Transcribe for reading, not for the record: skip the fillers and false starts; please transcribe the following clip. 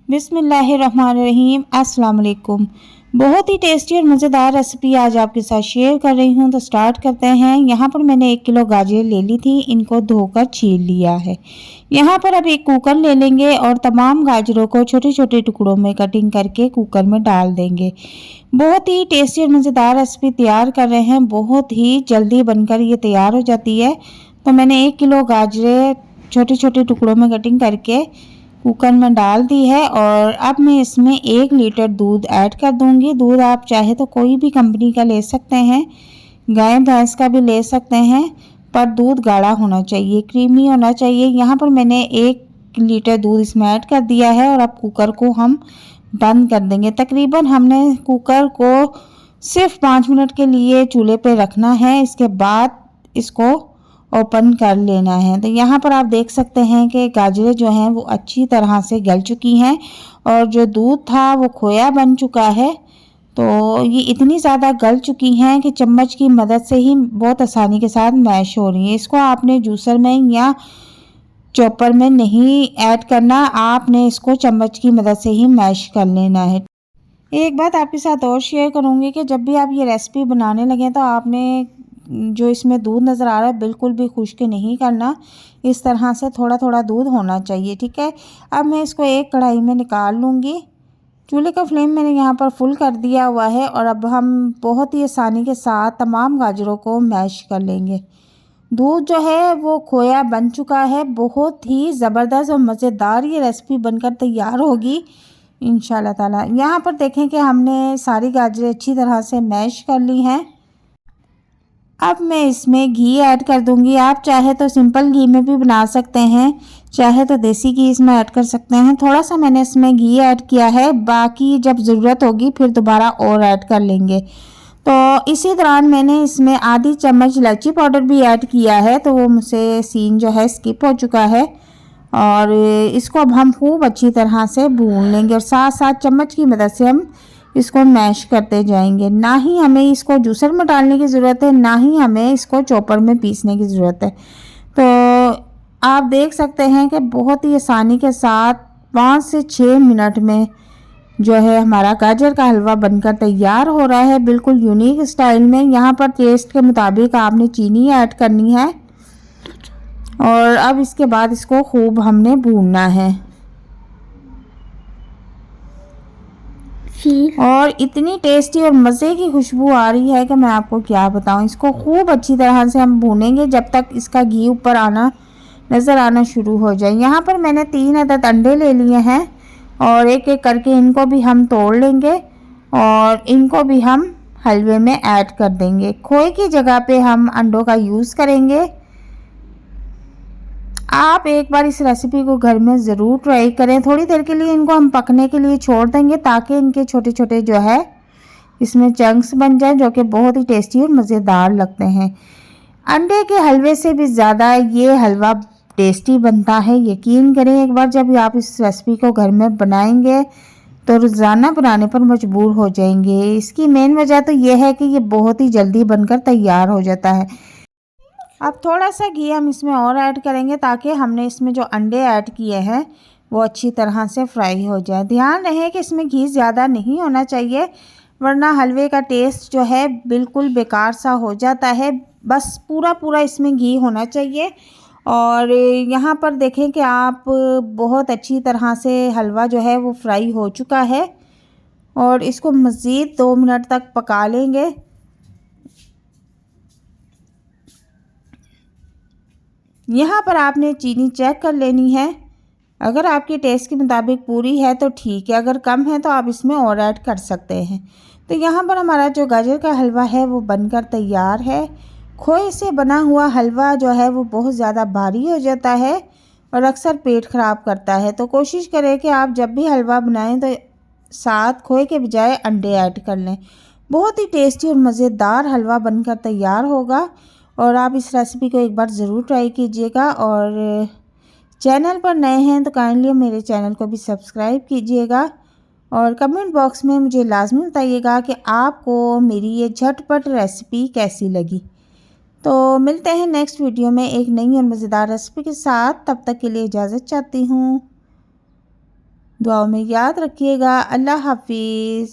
बिस्मिल्लाहिर्रहमानिर्रहीम। अस्सलाम वालेकुम। बहुत ही टेस्टी और मज़ेदार रेसिपी आज आपके साथ शेयर कर रही हूँ। तो स्टार्ट करते हैं। यहाँ पर मैंने 1 किलो गाजर ले ली थी, इनको धोकर छील लिया है। यहाँ पर अब एक कुकर ले लेंगे और तमाम गाजरों को छोटे छोटे टुकड़ों में कटिंग करके कुकर में डाल देंगे। बहुत ही टेस्टी और मज़ेदार रेसिपी तैयार कर रहे हैं, बहुत ही जल्दी बनकर ये तैयार हो जाती है। तो मैंने 1 किलो गाजरें छोटे छोटे टुकड़ों में कटिंग करके कुकर में डाल दी है और अब मैं इसमें 1 लीटर दूध ऐड कर दूंगी। दूध आप चाहे तो कोई भी कंपनी का ले सकते हैं, गाय भैंस का भी ले सकते हैं, पर दूध गाढ़ा होना चाहिए, क्रीमी होना चाहिए। यहाँ पर मैंने 1 लीटर दूध इसमें ऐड कर दिया है और अब कुकर को हम बंद कर देंगे। तकरीबन हमने कुकर को सिर्फ 5 मिनट के लिए चूल्हे पे रखना है, इसके बाद इसको ओपन कर लेना है। तो यहाँ पर आप देख सकते हैं कि गाजरें जो हैं वो अच्छी तरह से गल चुकी हैं और जो दूध था वो खोया बन चुका है। तो ये इतनी ज़्यादा गल चुकी हैं कि चम्मच की मदद से ही बहुत आसानी के साथ मैश हो रही है। इसको आपने जूसर में या चॉपर में नहीं ऐड करना, आपने इसको चम्मच की मदद से ही मैश कर लेना है। एक बात आपके साथ और शेयर करूँगी कि जब भी आप ये रेसिपी बनाने लगें तो आपने जो इसमें दूध नज़र आ रहा है बिल्कुल भी खुश्क नहीं करना, इस तरह से थोड़ा थोड़ा दूध होना चाहिए, ठीक है। अब मैं इसको एक कढ़ाई में निकाल लूँगी। चूल्हे का फ्लेम मैंने यहाँ पर फुल कर दिया हुआ है और अब हम बहुत ही आसानी के साथ तमाम गाजरों को मैश कर लेंगे। दूध जो है वो खोया बन चुका है, बहुत ही ज़बरदस्त और मज़ेदार ये रेसिपी बनकर तैयार होगी इंशाल्लाह ताला। यहाँ पर देखें कि हमने सारी गाजरें अच्छी तरह से मैश कर ली हैं। अब मैं इसमें घी ऐड कर दूंगी। आप चाहे तो सिंपल घी में भी बना सकते हैं, चाहे तो देसी घी इसमें ऐड कर सकते हैं। थोड़ा सा मैंने इसमें घी ऐड किया है, बाकी जब ज़रूरत होगी फिर दोबारा और ऐड कर लेंगे। तो इसी दौरान मैंने इसमें आधी चम्मच इलायची पाउडर भी ऐड किया है, तो वो मुझसे सीन जो है स्किप हो चुका है। और इसको अब हम खूब अच्छी तरह से भून लेंगे और साथ साथ चम्मच की मदद से हम इसको मैश करते जाएंगे। ना ही हमें इसको जूसर में डालने की ज़रूरत है, ना ही हमें इसको चॉपर में पीसने की ज़रूरत है। तो आप देख सकते हैं कि बहुत ही आसानी के साथ 5 से 6 मिनट में जो है हमारा गाजर का हलवा बनकर तैयार हो रहा है, बिल्कुल यूनिक स्टाइल में। यहाँ पर टेस्ट के मुताबिक आपने चीनी ऐड करनी है और अब इसके बाद इसको खूब हमने भूनना है। और इतनी टेस्टी और मज़े की खुशबू आ रही है कि मैं आपको क्या बताऊं। इसको खूब अच्छी तरह से हम भूनेंगे जब तक इसका घी ऊपर आना नज़र आना शुरू हो जाए। यहाँ पर मैंने 3 अदद अंडे ले लिए हैं और एक एक करके इनको भी हम तोड़ लेंगे और इनको भी हम हलवे में ऐड कर देंगे। खोए की जगह पे हम अंडों का यूज़ करेंगे। आप एक बार इस रेसिपी को घर में ज़रूर ट्राई करें। थोड़ी देर के लिए इनको हम पकने के लिए छोड़ देंगे ताकि इनके छोटे छोटे जो है इसमें चंक्स बन जाए, जो कि बहुत ही टेस्टी और मज़ेदार लगते हैं। अंडे के हलवे से भी ज़्यादा ये हलवा टेस्टी बनता है। यकीन करें, एक बार जब आप इस रेसिपी को घर में बनाएंगे तो रोज़ाना बनाने पर मजबूर हो जाएंगे। इसकी मेन वजह तो ये है कि ये बहुत ही जल्दी बनकर तैयार हो जाता है। अब थोड़ा सा घी हम इसमें और ऐड करेंगे ताकि हमने इसमें जो अंडे ऐड किए हैं वो अच्छी तरह से फ्राई हो जाए। ध्यान रहे कि इसमें घी ज़्यादा नहीं होना चाहिए, वरना हलवे का टेस्ट जो है बिल्कुल बेकार सा हो जाता है। बस पूरा पूरा इसमें घी होना चाहिए। और यहाँ पर देखें कि आप बहुत अच्छी तरह से हलवा जो है वो फ्राई हो चुका है और इसको मज़ीद 2 मिनट तक पका लेंगे। यहाँ पर आपने चीनी चेक कर लेनी है। अगर आपके टेस्ट के मुताबिक पूरी है तो ठीक है, अगर कम है तो आप इसमें और ऐड कर सकते हैं। तो यहाँ पर हमारा जो गाजर का हलवा है वो बनकर तैयार है। खोए से बना हुआ हलवा जो है वो बहुत ज़्यादा भारी हो जाता है और अक्सर पेट ख़राब करता है। तो कोशिश करें कि आप जब भी हलवा बनाएं तो साथ खोए के बजाय अंडे ऐड कर लें। बहुत ही टेस्टी और मज़ेदार हलवा बनकर तैयार होगा और आप इस रेसिपी को एक बार ज़रूर ट्राई कीजिएगा। और चैनल पर नए हैं तो काइंडली मेरे चैनल को भी सब्सक्राइब कीजिएगा और कमेंट बॉक्स में मुझे लाजमी बताइएगा कि आपको मेरी ये झटपट रेसिपी कैसी लगी। तो मिलते हैं नेक्स्ट वीडियो में एक नई और मज़ेदार रेसिपी के साथ। तब तक के लिए इजाज़त चाहती हूँ। दुआओं में याद रखिएगा। अल्लाह हाफिज़।